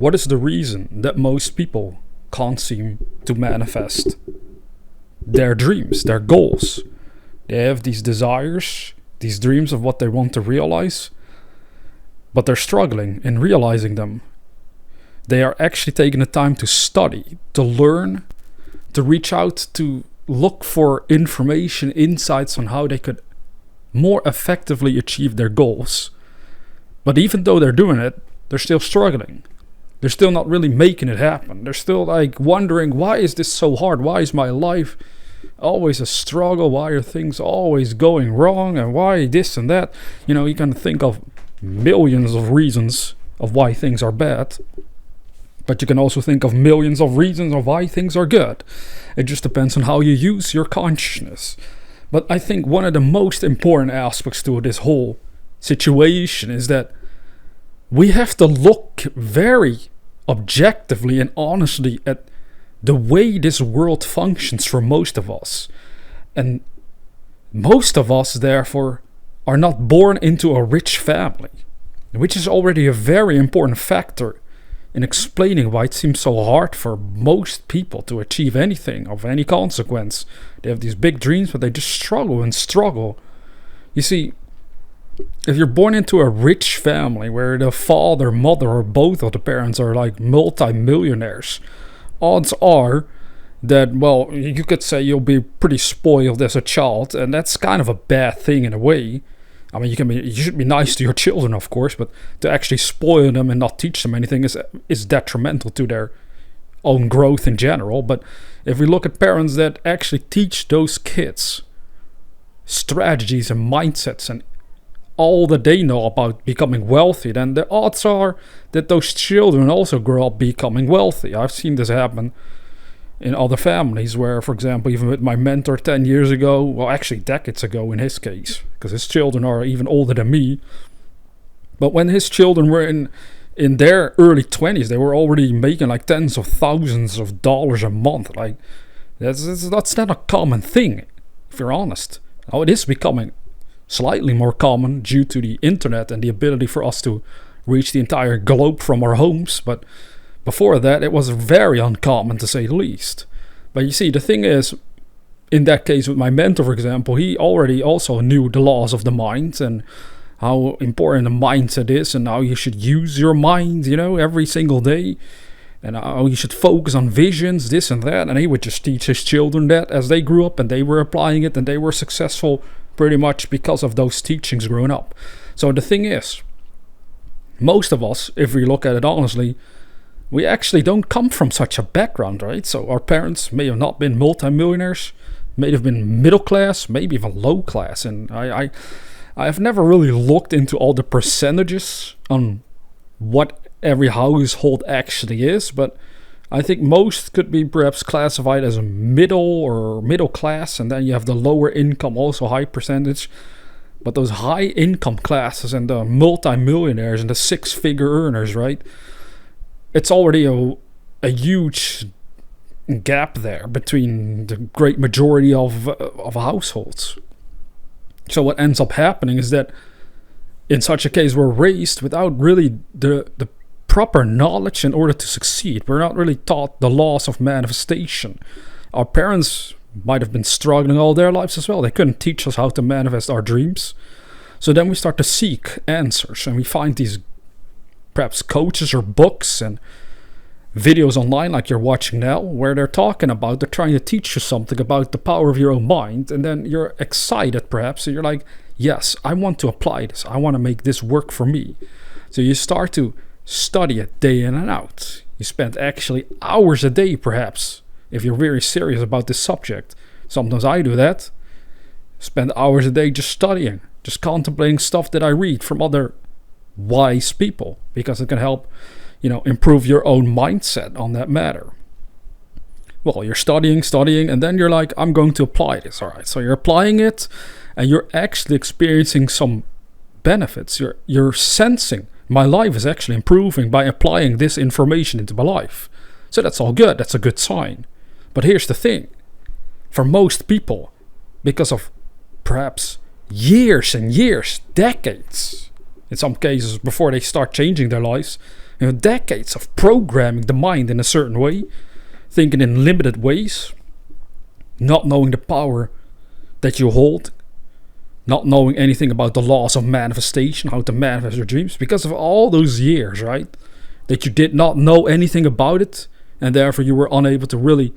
what is the reason that most people can't seem to manifest their dreams, their goals? They have these desires, these dreams of what they want to realize, but they're struggling in realizing them. They are actually taking the time to study, to learn, to reach out, to look for information, insights on how they could more effectively achieve their goals. But even though they're doing it, they're still struggling. They're still not really making it happen. They're still like wondering, why is this so hard? Why is my life always a struggle? Why are things always going wrong? And why this and that? You know, you can think of millions of reasons of why things are bad. But you can also think of millions of reasons of why things are good. It just depends on how you use your consciousness. But I think one of the most important aspects to this whole situation is that we have to look very objectively and honestly at the way this world functions for most of us. And most of us, therefore, are not born into a rich family, which is already a very important factor in explaining why it seems so hard for most people to achieve anything of any consequence. They have these big dreams, but they just struggle and struggle. You see, if you're born into a rich family where the father, mother, or both of the parents are like multi-millionaires, odds are that, well, you could say you'll be pretty spoiled as a child, and that's kind of a bad thing in a way. I mean, you should be nice to your children, of course, but to actually spoil them and not teach them anything is detrimental to their own growth in general. But if we look at parents that actually teach those kids strategies and mindsets and all that they know about becoming wealthy, then the odds are that those children also grow up becoming wealthy. I've seen this happen in other families where, for example, even with my mentor 10 years ago, well, actually decades ago in his case, because his children are even older than me. But when his children were in their early 20s, they were already making like tens of thousands of dollars a month. Like, that's not a common thing, if you're honest. Now, it is becoming slightly more common due to the internet and the ability for us to reach the entire globe from our homes, but before that it was very uncommon, to say the least. But you see, the thing is, in that case with my mentor, for example, he already also knew the laws of the mind and how important the mindset is and how you should use your mind, you know, every single day, and how you should focus on visions, this and that. And he would just teach his children that as they grew up, and they were applying it, and they were successful pretty much because of those teachings growing up. So the thing is, most of us, if we look at it honestly, we actually don't come from such a background, right? So our parents may have not been multimillionaires, may have been middle class, maybe even low class. And I have never really looked into all the percentages on what every household actually is, but I think most could be perhaps classified as a middle or middle class, and then you have the lower income, also high percentage. But those high income classes and the multi-millionaires and the six-figure earners, right? It's already a huge gap there between the great majority of households. So what ends up happening is that in such a case, we're raised without really the proper knowledge in order to succeed. We're not really taught the laws of manifestation. Our parents might have been struggling all their lives as well. They couldn't teach us how to manifest our dreams. So then we start to seek answers, and we find these perhaps coaches or books and videos online like you're watching now, where they're trying to teach you something about the power of your own mind, and then you're excited perhaps, and you're like, yes, I want to apply this, I want to make this work for me. So you start to study it day in and out. You spend actually hours a day perhaps, if you're very serious about this subject. Sometimes I do that. Spend hours a day just studying, just contemplating stuff that I read from other wise people, because it can help, improve your own mindset on that matter. Well, you're studying, and then you're like, I'm going to apply this. All right, so you're applying it, and you're actually experiencing some benefits. You're sensing, my life is actually improving by applying this information into my life. So that's all good. That's a good sign. But here's the thing. For most people, because of perhaps years and years, decades, in some cases before they start changing their lives, decades of programming the mind in a certain way, thinking in limited ways, not knowing the power that you hold, not knowing anything about the laws of manifestation, how to manifest your dreams, because of all those years, right? That you did not know anything about it, and therefore you were unable to really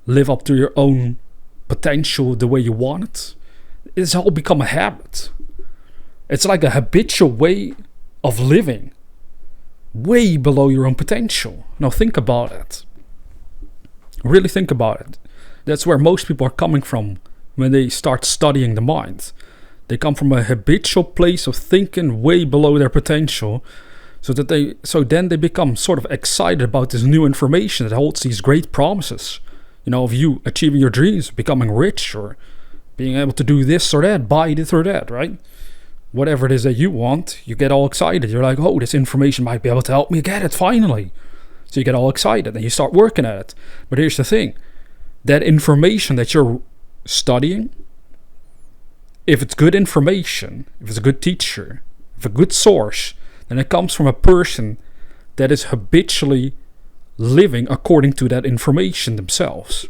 live up to your own potential the way you want it. It's all become a habit. It's like a habitual way of living, way below your own potential. Now think about it. Really think about it. That's where most people are coming from when they start studying the mind. They come from a habitual place of thinking way below their potential, so then they become sort of excited about this new information that holds these great promises. Of you achieving your dreams, becoming rich, or being able to do this or that, buy this or that, right? Whatever it is that you want, you get all excited. You're like, oh, this information might be able to help me get it finally. So you get all excited and you start working at it. But here's the thing. That information that you're studying, if it's good information, if it's a good teacher, if a good source, then it comes from a person that is habitually living according to that information themselves.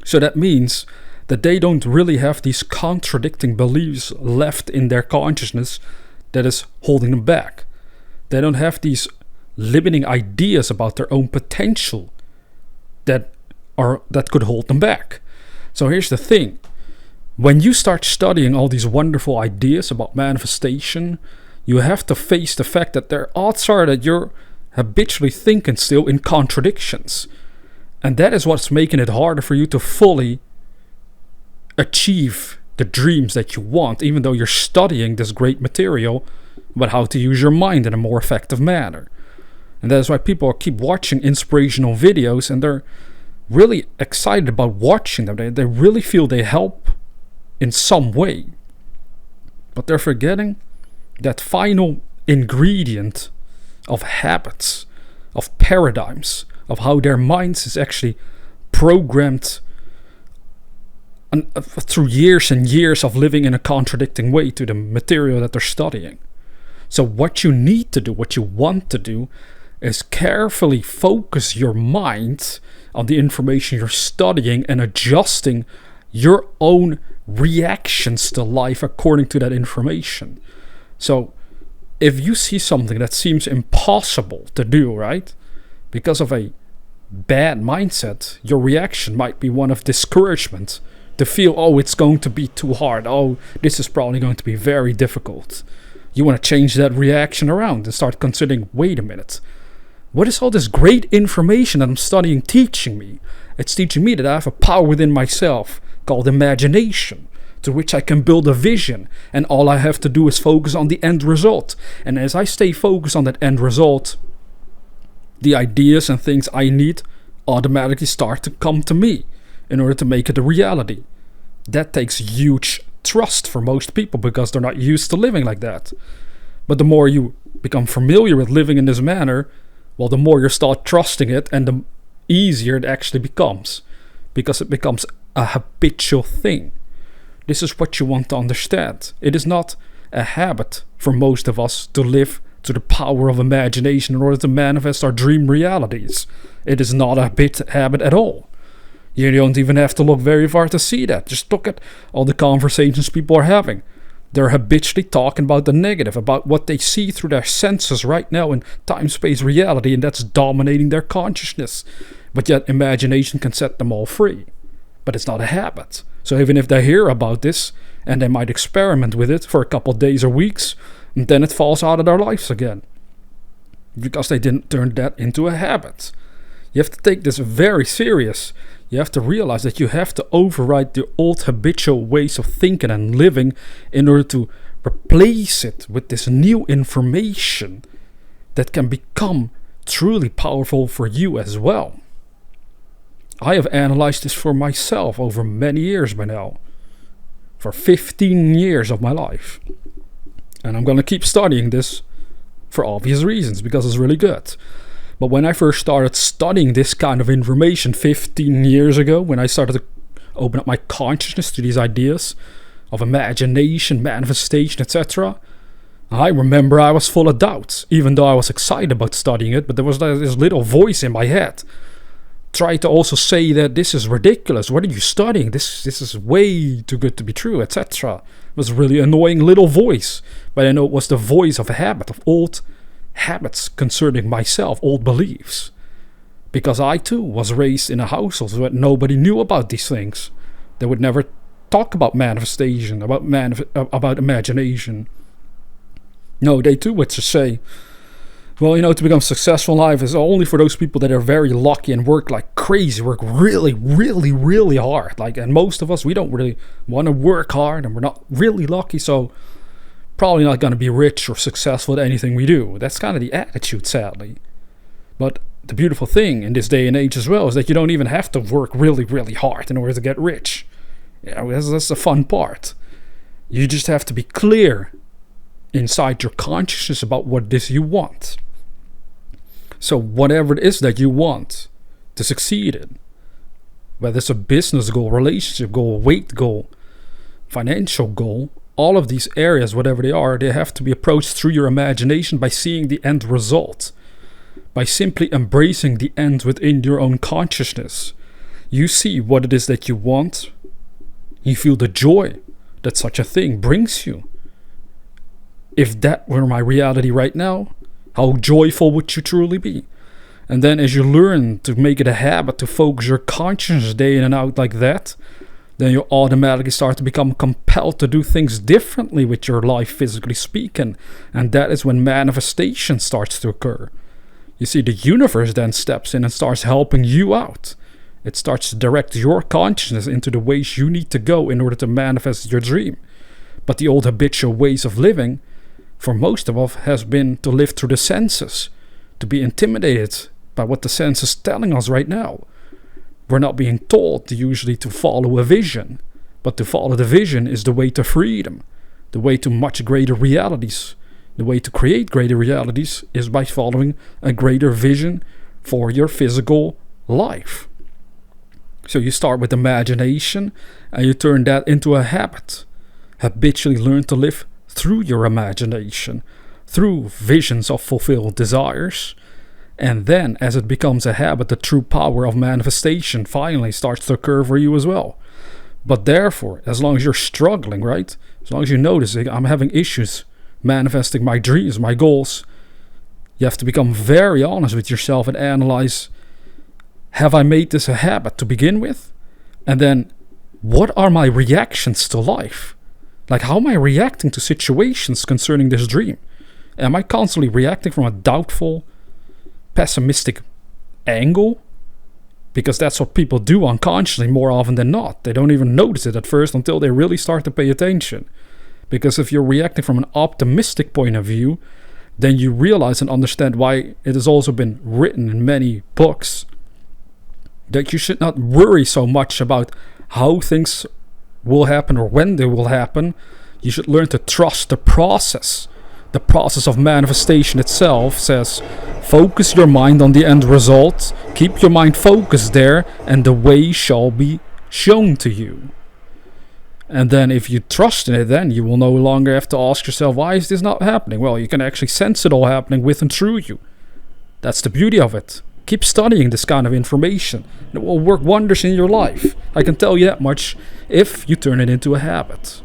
So that means that they don't really have these contradicting beliefs left in their consciousness that is holding them back. They don't have these limiting ideas about their own potential that could hold them back. So here's the thing. When you start studying all these wonderful ideas about manifestation, you have to face the fact that the odds are that you're habitually thinking still in contradictions. And that is what's making it harder for you to fully achieve the dreams that you want, even though you're studying this great material about how to use your mind in a more effective manner. And that is why people keep watching inspirational videos, and they're really excited about watching them. They really feel they help in some way. But they're forgetting that final ingredient of habits, of paradigms, of how their minds is actually programmed through years and years of living in a contradicting way to the material that they're studying. So what you need to do, what you want to do, is carefully focus your mind on the information you're studying and adjusting your own reactions to life according to that information. So if you see something that seems impossible to do, right, because of a bad mindset, your reaction might be one of discouragement, to feel, oh, it's going to be too hard, oh, this is probably going to be very difficult. You want to change that reaction around and start considering, wait a minute, what is all this great information that I'm studying teaching me? It's teaching me that I have a power within myself called imagination, to which I can build a vision, and all I have to do is focus on the end result. And as I stay focused on that end result, the ideas and things I need automatically start to come to me in order to make it a reality. That takes huge trust for most people because they're not used to living like that. But the more you become familiar with living in this manner, well, the more you start trusting it, and the easier it actually becomes, because it becomes a habitual thing. This is what you want to understand. It is not a habit for most of us to live to the power of imagination in order to manifest our dream realities. It is not a habit at all. You don't even have to look very far to see that. Just look at all the conversations people are having. They're habitually talking about the negative, about what they see through their senses right now in time-space reality, and that's dominating their consciousness. But yet imagination can set them all free. But it's not a habit. So even if they hear about this, and they might experiment with it for a couple of days or weeks, and then it falls out of their lives again. Because they didn't turn that into a habit. You have to take this very serious. You have to realize that you have to override the old habitual ways of thinking and living in order to replace it with this new information that can become truly powerful for you as well. I have analyzed this for myself over many years by now. For 15 years of my life. And I'm going to keep studying this for obvious reasons, because it's really good. But when I first started studying this kind of information 15 years ago, when I started to open up my consciousness to these ideas of imagination, manifestation, etc., I remember I was full of doubts, even though I was excited about studying it, but there was this little voice in my head. Tried to also say that this is ridiculous. What are you studying? This is way too good to be true, etc. It was a really annoying little voice. But I know it was the voice of a habit, of old habits concerning myself, old beliefs. Because I too was raised in a household where nobody knew about these things. They would never talk about manifestation, about imagination. No, they too would just say, well, to become successful in life is only for those people that are very lucky and work like crazy, work really, really, really hard. And most of us, we don't really want to work hard and we're not really lucky, so probably not going to be rich or successful at anything we do. That's kind of the attitude, sadly. But the beautiful thing in this day and age as well is that you don't even have to work really, really hard in order to get rich. That's the fun part. You just have to be clear inside your consciousness about what it is you want. So whatever it is that you want to succeed in, whether it's a business goal, relationship goal, weight goal, financial goal, all of these areas, whatever they are, they have to be approached through your imagination by seeing the end result, by simply embracing the end within your own consciousness. You see what it is that you want. You feel the joy that such a thing brings you. If that were my reality right now, how joyful would you truly be? And then as you learn to make it a habit to focus your consciousness day in and out like that, then you automatically start to become compelled to do things differently with your life, physically speaking. And that is when manifestation starts to occur. You see, the universe then steps in and starts helping you out. It starts to direct your consciousness into the ways you need to go in order to manifest your dream. But the old habitual ways of living, for most of us, has been to live through the senses, to be intimidated by what the sense is telling us right now. We're not being taught usually to follow a vision, but to follow the vision is the way to freedom, the way to much greater realities. The way to create greater realities is by following a greater vision for your physical life. So you start with imagination and you turn that into a habit. Habitually learn to live through your imagination, through visions of fulfilled desires. And then, as it becomes a habit, the true power of manifestation finally starts to occur for you as well. But therefore, as long as you're struggling, right? As long as you notice, I'm having issues manifesting my dreams, my goals, you have to become very honest with yourself and analyze, have I made this a habit to begin with? And then, what are my reactions to life? How am I reacting to situations concerning this dream? Am I constantly reacting from a doubtful, pessimistic angle? Because that's what people do unconsciously more often than not. They don't even notice it at first until they really start to pay attention. Because if you're reacting from an optimistic point of view, then you realize and understand why it has also been written in many books that you should not worry so much about how things will happen or when they will happen. You should learn to trust the process. The process of manifestation itself says, focus your mind on the end result, keep your mind focused there, and the way shall be shown to you. And then if you trust in it, then you will no longer have to ask yourself, why is this not happening? Well, you can actually sense it all happening with and through you. That's the beauty of it. Keep studying this kind of information. It will work wonders in your life. I can tell you that much if you turn it into a habit.